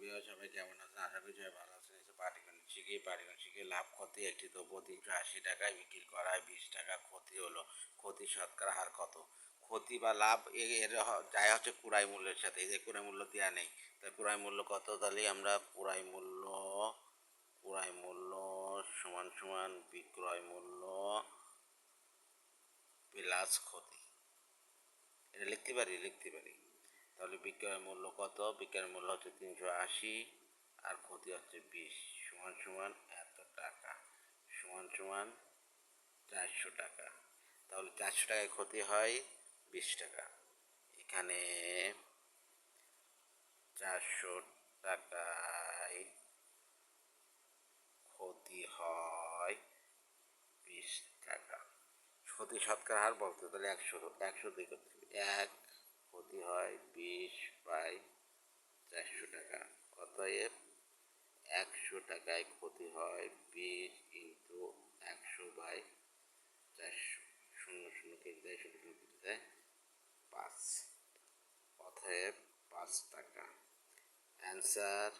প্রিয় সবাই কেমন আছেন? আশা করি সবাই ভালো আছেন। পাটিগণিত লাভ ক্ষতি একটি দ্রব্য 380 টাকায় বিক্রি করায় 20 টাকা ক্ষতি হলো। ক্ষতি শতকরা হার কত? ক্ষতি বা লাভ এর যায় হচ্ছে ক্রয় মূল্যের সাথে। এই যে ক্রয় মূল্য দেওয়া নেই, তা ক্রয় মূল্য কত? তাহলে আমরা ক্রয় মূল্য সমান সমান বিক্রয় মূল্য প্লাস ক্ষতি, এটা লিখতে পারি। তাহলে বিক্রয় মূল্য কত? বিক্রয় মূল্য হচ্ছে 380 আর ক্ষতি হচ্ছে 20 সমান সমান এত টাকা সমান সমান 400 টাকা। তাহলে 400 টাকায় ক্ষতি হয় 20 টাকা। এখানে 400 টাকায় ক্ষতি হয় 20 টাকা। ক্ষতি শতকরা হার বলতে তাহলে 100 দিয়ে করতে হবে। 1 ক্ষতি হয় 20 বাই 400 টাকা। অতএব 100 টাকায় ক্ষতি হয় 20 ইন্টু 100 বাই 400। শূন্য শূন্য কেটে দেয়, শূন্য শূন্য কেটে দেয় 5। অতএব 5 টাকা। অ্যান্সার